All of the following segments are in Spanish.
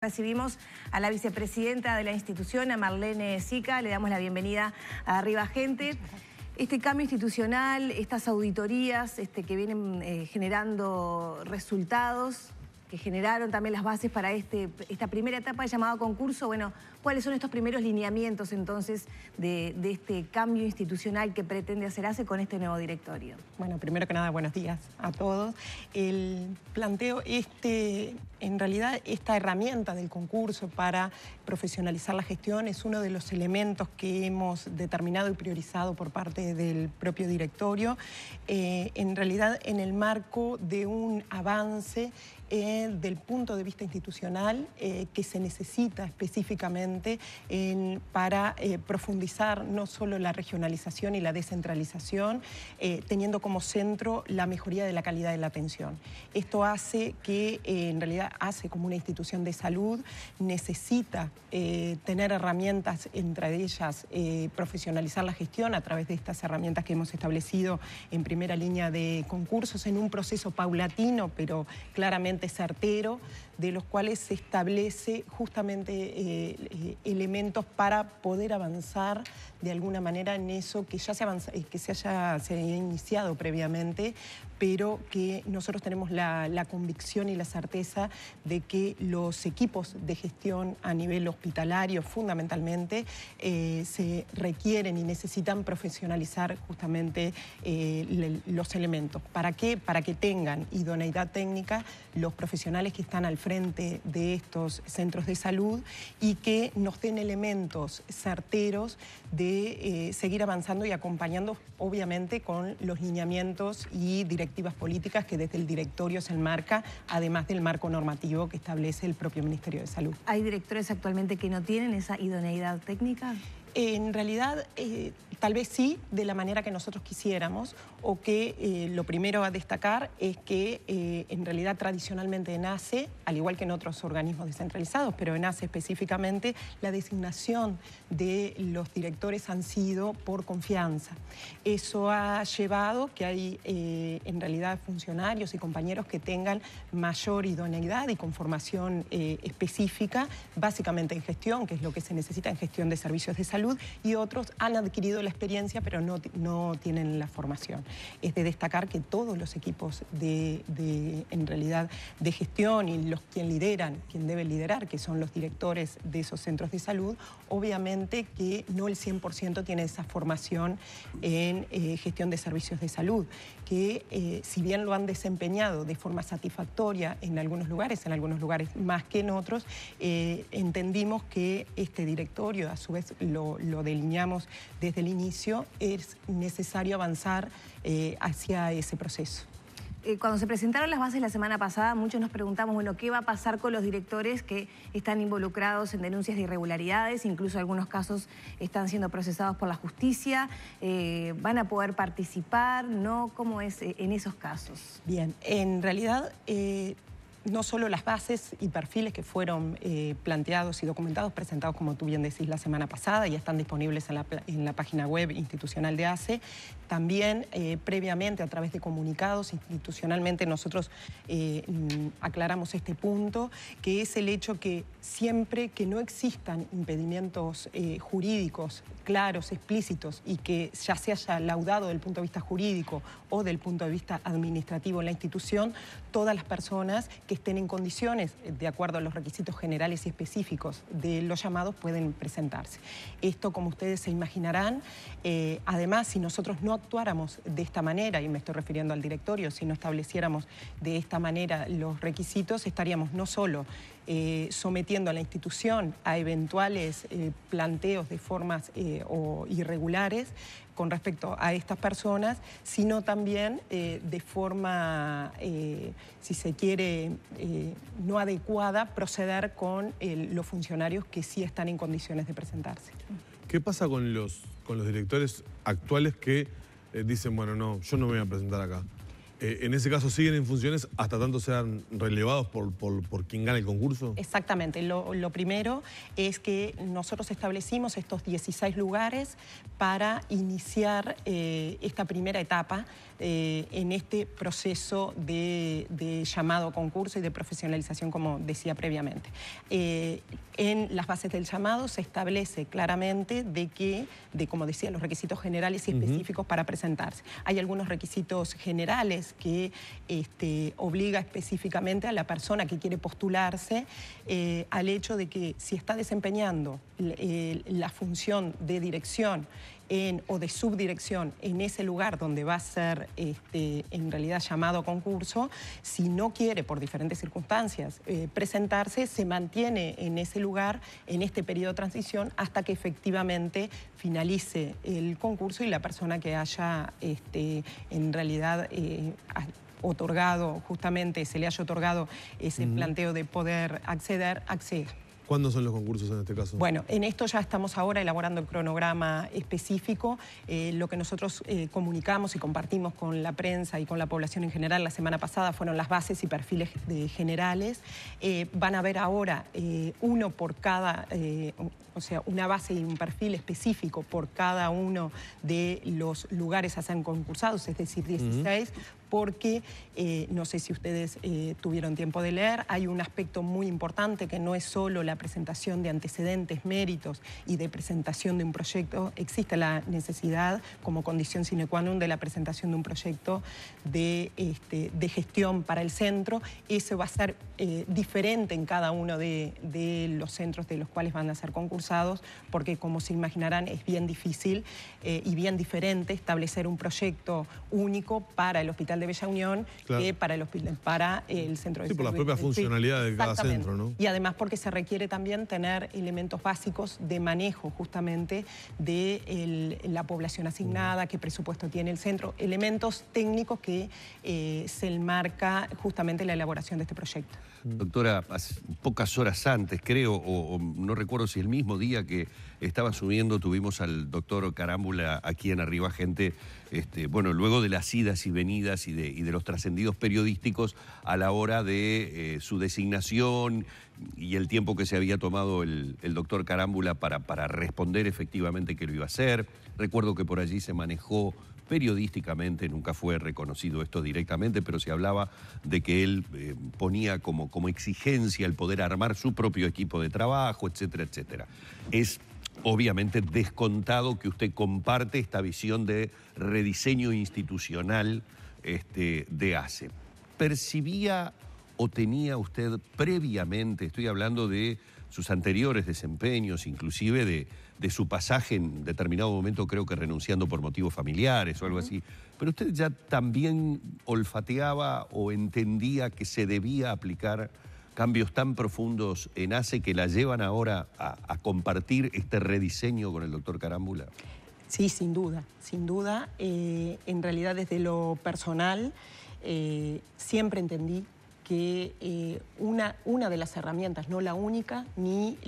Recibimos a la vicepresidenta de la institución, a Marlene Sica. Le damos la bienvenida a Arriba Gente. Este cambio institucional, estas auditorías que vienen generando resultados, que generaron también las bases para esta primera etapa de llamado concurso. Bueno, ¿cuáles son estos primeros lineamientos entonces de este cambio institucional que pretende hacer ACE con este nuevo directorio? Bueno, primero que nada, buenos días a todos. El planteo, en realidad, esta herramienta del concurso para profesionalizar la gestión es uno de los elementos que hemos determinado y priorizado por parte del propio directorio, en realidad en el marco de un avance del punto de vista institucional que se necesita específicamente para profundizar no solo la regionalización y la descentralización, teniendo como centro la mejoría de la calidad de la atención. Esto hace que, en realidad, ACE como una institución de salud necesita tener herramientas, entre ellas profesionalizar la gestión a través de estas herramientas que hemos establecido en primera línea de concursos en un proceso paulatino, pero claramente certero, de los cuales se establece justamente elementos para poder avanzar de alguna manera en eso que ya se haya iniciado previamente, pero que nosotros tenemos la convicción y la certeza de que los equipos de gestión a nivel hospitalario fundamentalmente se requieren y necesitan profesionalizar justamente los elementos. ¿Para qué? Para que tengan idoneidad técnica los profesionales que están al frente de estos centros de salud y que nos den elementos certeros de seguir avanzando y acompañando, obviamente, con los lineamientos y directivas políticas que desde el directorio se enmarca, además del marco normativo que establece el propio Ministerio de Salud. ¿Hay directores actualmente que no tienen esa idoneidad técnica? En realidad, tal vez sí, de la manera que nosotros quisiéramos, o que lo primero a destacar es que en realidad tradicionalmente en ACE, al igual que en otros organismos descentralizados, pero en ACE específicamente, la designación de los directores han sido por confianza. Eso ha llevado que hay en realidad funcionarios y compañeros que tengan mayor idoneidad y con formación específica, básicamente en gestión, que es lo que se necesita en gestión de servicios de salud, y otros han adquirido la experiencia pero no tienen la formación. Es de destacar que todos los equipos en realidad de gestión y quien debe liderar, que son los directores de esos centros de salud, obviamente que no el 100% tiene esa formación en gestión de servicios de salud, que si bien lo han desempeñado de forma satisfactoria en algunos lugares más que en otros, entendimos que este directorio, a su vez lo delineamos desde el inicio, es necesario avanzar hacia ese proceso. Cuando se presentaron las bases la semana pasada, muchos nos preguntamos, bueno, ¿qué va a pasar con los directores que están involucrados en denuncias de irregularidades? Incluso algunos casos están siendo procesados por la justicia. ¿Van a poder participar? ¿No? ¿Cómo es en esos casos? Bien, en realidad no solo las bases y perfiles que fueron planteados y documentados, presentados, como tú bien decís, la semana pasada, y están disponibles en la página web institucional de ACE, también previamente a través de comunicados institucionalmente nosotros aclaramos este punto, que es el hecho que siempre que no existan impedimentos jurídicos claros, explícitos, y que ya se haya laudado del punto de vista jurídico o del punto de vista administrativo en la institución, todas las personas que estén en condiciones, de acuerdo a los requisitos generales y específicos de los llamados, pueden presentarse. Esto, como ustedes se imaginarán, además, si nosotros no actuáramos de esta manera, y me estoy refiriendo al directorio, si no estableciéramos de esta manera los requisitos, estaríamos no solo sometiendo a la institución a eventuales planteos de formas o irregulares con respecto a estas personas, sino también de forma, si se quiere, no adecuada, proceder con los funcionarios que sí están en condiciones de presentarse. ¿Qué pasa con los directores actuales que dicen, bueno, no, yo no me voy a presentar acá? ¿En ese caso siguen en funciones hasta tanto sean relevados por quien gane el concurso? Exactamente. Lo primero es que nosotros establecimos estos 16 lugares para iniciar esta primera etapa en este proceso de llamado a concurso y de profesionalización, como decía previamente. En las bases del llamado se establece claramente como decía, los requisitos generales y específicos para presentarse. Hay algunos requisitos generales que obliga específicamente a la persona que quiere postularse al hecho de que si está desempeñando la función de dirección o de subdirección en ese lugar donde va a ser en realidad llamado a concurso, si no quiere por diferentes circunstancias presentarse, se mantiene en ese lugar en este periodo de transición hasta que efectivamente finalice el concurso y la persona que haya en realidad otorgado, justamente se le haya otorgado ese planteo de poder acceder, acceda. ¿Cuándo son los concursos en este caso? Bueno, en esto ya estamos ahora elaborando el cronograma específico. Lo que nosotros comunicamos y compartimos con la prensa y con la población en general la semana pasada fueron las bases y perfiles generales. Van a haber ahora uno por cada, o sea, una base y un perfil específico por cada uno de los lugares a ser concursados, es decir, 16, porque no sé si ustedes tuvieron tiempo de leer, hay un aspecto muy importante que no es solo la presentación de antecedentes, méritos y de presentación de un proyecto, existe la necesidad como condición sine qua non de la presentación de un proyecto de gestión para el centro. Eso va a ser diferente en cada uno de los centros de los cuales van a ser concursados, porque como se imaginarán es bien difícil y bien diferente establecer un proyecto único para el Hospital de Bella Unión, claro, que para el centro de salud. Sí, por las propias funcionalidades de cada centro, ¿no? Y además porque se requiere también tener elementos básicos de manejo justamente de la población asignada, qué presupuesto tiene el centro, elementos técnicos que se enmarca justamente la elaboración de este proyecto. Doctora, pocas horas antes, creo, o no recuerdo si el mismo día que estaba subiendo, tuvimos al doctor Carámbula aquí en Arriba Gente, bueno, luego de las idas y venidas y de los trascendidos periodísticos a la hora de su designación y el tiempo que se había tomado el doctor Carámbula para responder efectivamente que lo iba a hacer. Recuerdo que por allí se manejó periodísticamente, nunca fue reconocido esto directamente, pero se hablaba de que él ponía como exigencia el poder armar su propio equipo de trabajo, etcétera, etcétera. Es obviamente descontado que usted comparte esta visión de rediseño institucional de ACE. ¿Percibía o tenía usted previamente, estoy hablando de sus anteriores desempeños, inclusive de su pasaje en determinado momento, creo que renunciando por motivos familiares o algo así, pero usted ya también olfateaba o entendía que se debía aplicar cambios tan profundos en ACE que la llevan ahora a compartir este rediseño con el doctor Carámbula? Sí, sin duda, sin duda. En realidad, desde lo personal, siempre entendí que una de las herramientas, no la única, ni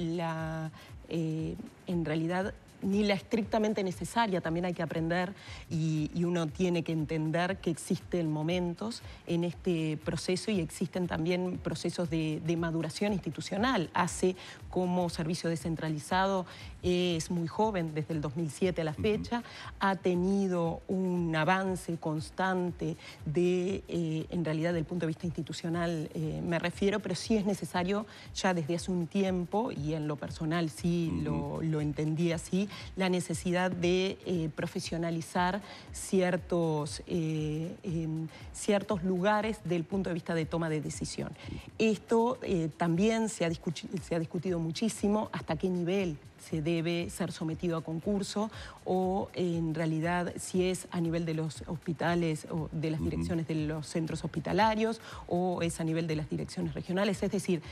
en realidad ni la estrictamente necesaria, también hay que aprender y uno tiene que entender que existen momentos en este proceso y existen también procesos de maduración institucional. ACE como servicio descentralizado es muy joven, desde el 2007 a la fecha, ha tenido un avance constante en realidad desde el punto de vista institucional me refiero, pero sí es necesario ya desde hace un tiempo, y en lo personal sí lo entendí así, la necesidad de profesionalizar ciertos lugares del punto de vista de toma de decisión. Esto también se ha discutido muchísimo, hasta qué nivel se debe ser sometido a concurso o en realidad si es a nivel de los hospitales o de las direcciones de los centros hospitalarios o es a nivel de las direcciones regionales. Es decir,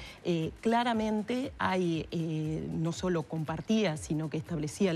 claramente hay, no solo compartía, sino que establecía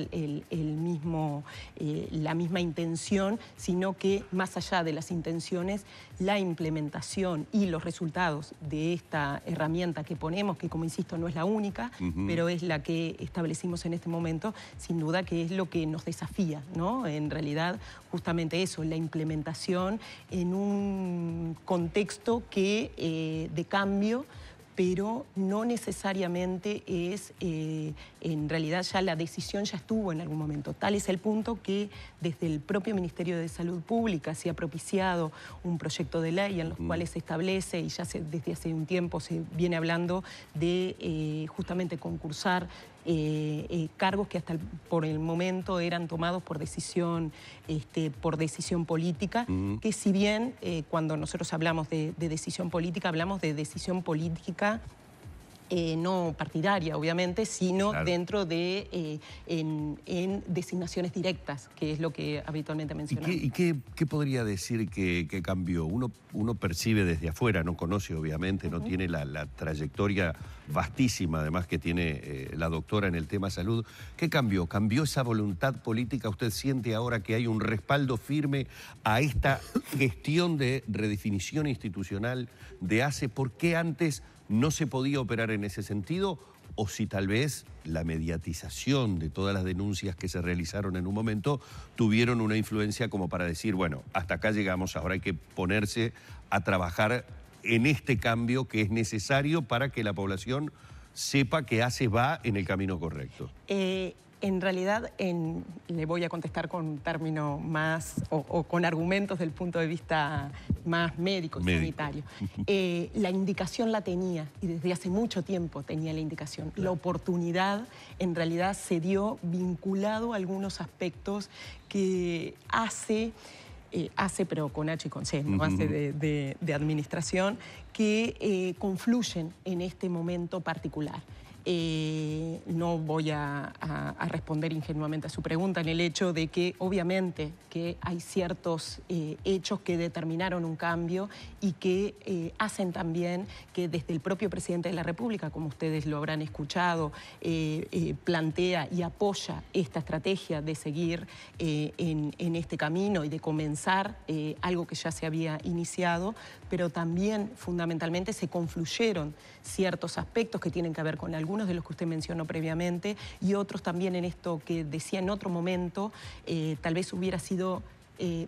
la misma intención, sino que más allá de las intenciones, la implementación y los resultados de esta herramienta que ponemos, que como insisto no es la única, pero es la que establecimos en este momento, sin duda que es lo que nos desafía, ¿no? En realidad, justamente eso, la implementación en un contexto de cambio, pero no necesariamente es, en realidad ya la decisión ya estuvo en algún momento. Tal es el punto que desde el propio Ministerio de Salud Pública se ha propiciado un proyecto de ley en los cuales se establece, y ya desde hace un tiempo se viene hablando de justamente concursar cargos que por el momento eran tomados por decisión política, que si bien cuando nosotros hablamos de decisión política, hablamos de decisión política no partidaria, obviamente, sino claro, dentro de en designaciones directas, que es lo que habitualmente mencionamos. ¿Y qué podría decir que cambió? Uno percibe desde afuera, no conoce obviamente, no tiene la trayectoria vastísima además que tiene la doctora en el tema salud. ¿Qué cambió? ¿Cambió esa voluntad política? ¿Usted siente ahora que hay un respaldo firme a esta gestión de redefinición institucional de ACE? ¿Por qué antes no se podía operar en ese sentido? O si tal vez la mediatización de todas las denuncias que se realizaron en un momento tuvieron una influencia como para decir, bueno, hasta acá llegamos, ahora hay que ponerse a trabajar en este cambio que es necesario para que la población sepa que ACE va en el camino correcto. En realidad, le voy a contestar con un término más, o con argumentos del punto de vista más médico y sanitario. La indicación la tenía, y desde hace mucho tiempo tenía la indicación. La oportunidad, en realidad, se dio vinculado a algunos aspectos que ACE, pero con H y con C, ¿no? ACE de administración, que confluyen en este momento particular. No voy a responder ingenuamente a su pregunta en el hecho de que obviamente que hay ciertos hechos que determinaron un cambio y que hacen también que desde el propio presidente de la República, como ustedes lo habrán escuchado, plantea y apoya esta estrategia de seguir en este camino y de comenzar algo que ya se había iniciado, pero también fundamentalmente se confluyeron ciertos aspectos que tienen que ver con algunos de los que usted mencionó previamente y otros también en esto que decía en otro momento, tal vez hubiera sido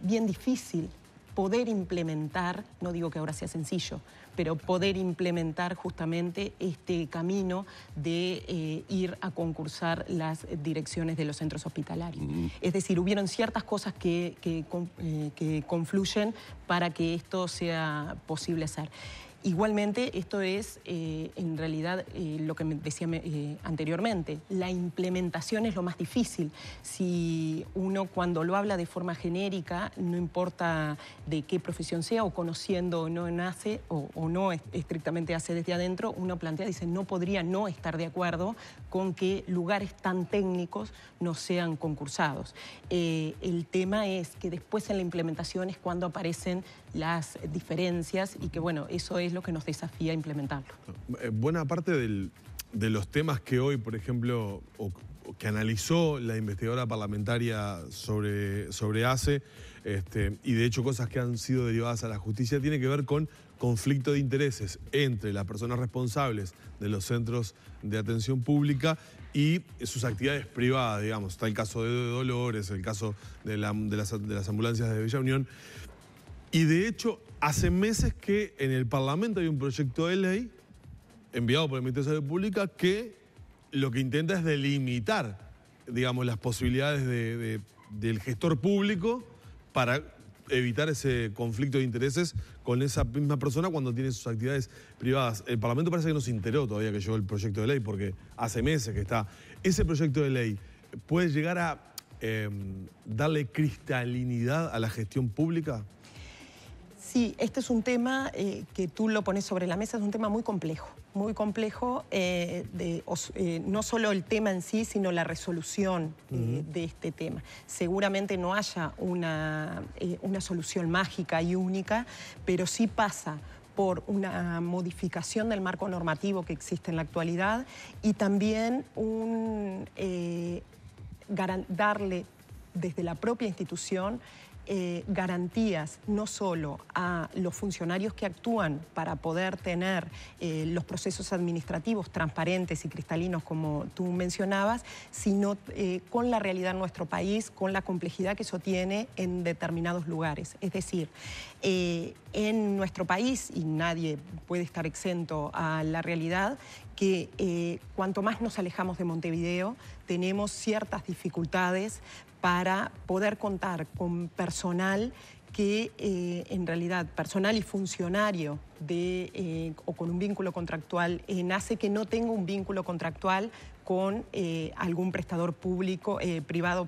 bien difícil poder implementar, no digo que ahora sea sencillo, pero poder implementar justamente este camino de ir a concursar las direcciones de los centros hospitalarios. Es decir, hubieron ciertas cosas que confluyen para que esto sea posible hacer. Igualmente, esto es, en realidad, lo que me decía anteriormente, la implementación es lo más difícil. Si uno cuando lo habla de forma genérica, no importa de qué profesión sea o conociendo o no nace o no estrictamente hace desde adentro, uno plantea, dice, no podría no estar de acuerdo con que lugares tan técnicos no sean concursados. El tema es que después en la implementación es cuando aparecen las diferencias y que, bueno, eso es lo que nos desafía a implementarlo. Buena parte de los temas que hoy, por ejemplo, o que analizó la investigadora parlamentaria sobre ACE, y de hecho cosas que han sido derivadas a la justicia, tiene que ver con conflicto de intereses entre las personas responsables de los centros de atención pública y sus actividades privadas, digamos. Está el caso de Dolores, el caso de las ambulancias de Villa Unión. Y de hecho, hace meses que en el Parlamento hay un proyecto de ley enviado por el Ministerio de Salud Pública que lo que intenta es delimitar, digamos, las posibilidades del gestor público para evitar ese conflicto de intereses con esa misma persona cuando tiene sus actividades privadas. El Parlamento parece que no se enteró todavía que llegó el proyecto de ley porque hace meses que está. Ese proyecto de ley puede llegar a darle cristalinidad a la gestión pública. Sí, este es un tema que tú lo pones sobre la mesa, es un tema muy complejo, no solo el tema en sí, sino la resolución de este tema. Seguramente no haya una solución mágica y única, pero sí pasa por una modificación del marco normativo que existe en la actualidad y también darle desde la propia institución garantías no solo a los funcionarios que actúan para poder tener los procesos administrativos transparentes y cristalinos, como tú mencionabas, sino con la realidad en nuestro país, con la complejidad que eso tiene en determinados lugares. Es decir, en nuestro país, y nadie puede estar exento a la realidad, que cuanto más nos alejamos de Montevideo, tenemos ciertas dificultades para poder contar con personal que en realidad, personal y funcionario o con un vínculo contractual hace que no tenga un vínculo contractual con algún prestador privado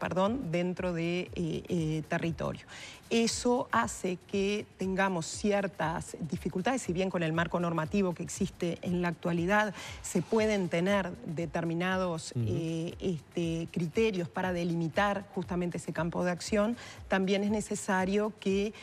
dentro de territorio. Eso hace que tengamos ciertas dificultades, si bien con el marco normativo que existe en la actualidad se pueden tener determinados criterios para delimitar justamente ese campo de acción, también es necesario que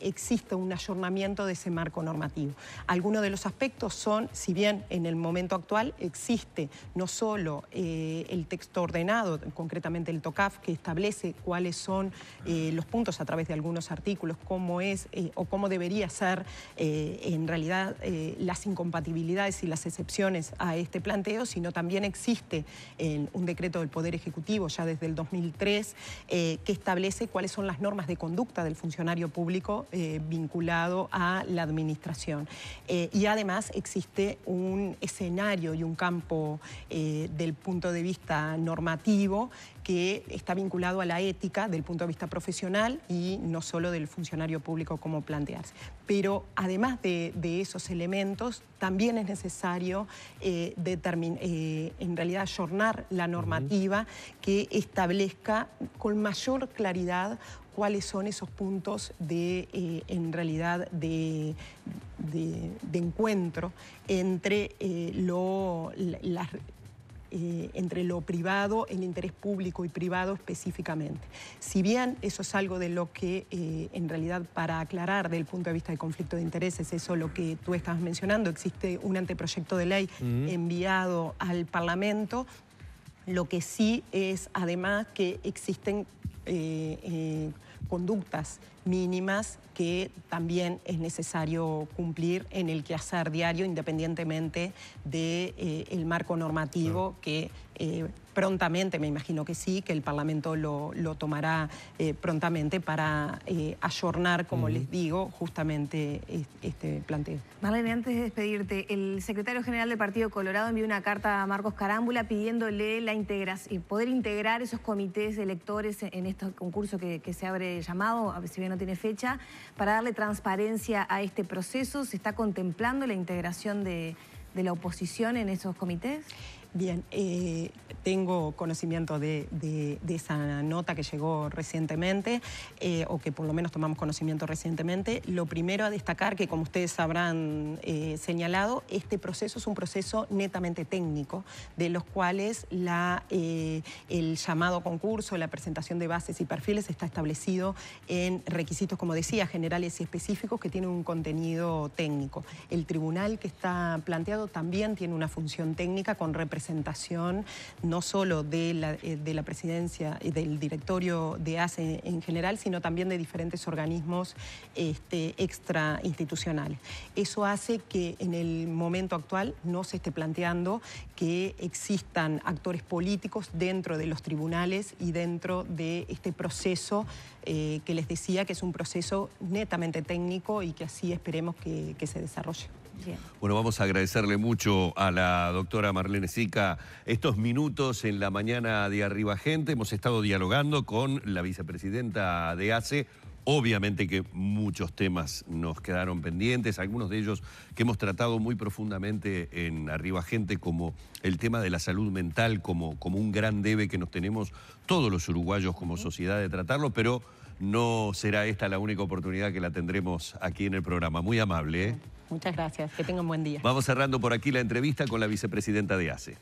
exista un ayornamiento de ese marco normativo. Algunos de los aspectos son, si bien en el momento actual existe no solo el texto ordenado, concretamente el TOCAF, que establece cuáles son los puntos a través de algunos artículos, cómo es o cómo debería ser en realidad las incompatibilidades y las excepciones a este planteo, sino también existe un decreto del Poder Ejecutivo ya desde el 2003 que establece cuáles son las normas de conducta del funcionario público vinculado a la administración. Y además existe un escenario y un campo del punto de vista normativo que está vinculado a la ética del punto de vista profesional y no solo del funcionario público como plantearse. Pero además de esos elementos, también es necesario en realidad ayornar la normativa que establezca con mayor claridad cuáles son esos puntos en realidad de encuentro entre entre lo privado, el interés público y privado específicamente. Si bien eso es algo de lo que, en realidad, para aclarar del punto de vista de conflicto de intereses, eso lo que tú estabas mencionando, existe un anteproyecto de ley enviado al Parlamento, lo que sí es, además, que existen conductas mínimas que también es necesario cumplir en el quehacer diario, independientemente del marco normativo que prontamente, me imagino que sí, que el Parlamento lo tomará prontamente para ayornar, como les digo, justamente este planteo. Marlene, antes de despedirte, el secretario general del Partido Colorado envió una carta a Marcos Carámbula pidiéndole poder integrar esos comités electores en este concurso que se abre llamado, a ver si bien no tiene fecha, para darle transparencia a este proceso. ¿Se está contemplando la integración de la oposición en esos comités? Bien, tengo conocimiento de esa nota que llegó recientemente, o que por lo menos tomamos conocimiento recientemente. Lo primero a destacar que, como ustedes habrán señalado, este proceso es un proceso netamente técnico, de los cuales el llamado concurso, la presentación de bases y perfiles está establecido en requisitos, como decía, generales y específicos que tienen un contenido técnico. El tribunal que está planteado también tiene una función técnica con representación no solo de la presidencia y del directorio de ACE en general, sino también de diferentes organismos extrainstitucionales. Eso hace que en el momento actual no se esté planteando que existan actores políticos dentro de los tribunales y dentro de este proceso que les decía que es un proceso netamente técnico y que así esperemos que se desarrolle. Bien. Bueno, vamos a agradecerle mucho a la doctora Marlene Sica estos minutos en la mañana de Arriba Gente. Hemos estado dialogando con la vicepresidenta de ACE. Obviamente que muchos temas nos quedaron pendientes, algunos de ellos que hemos tratado muy profundamente en Arriba Gente, como el tema de la salud mental, como un gran debe que nos tenemos todos los uruguayos como sociedad de tratarlo, pero no será esta la única oportunidad que la tendremos aquí en el programa. Muy amable, ¿eh? Muchas gracias, que tengan buen día. Vamos cerrando por aquí la entrevista con la vicepresidenta de ACE.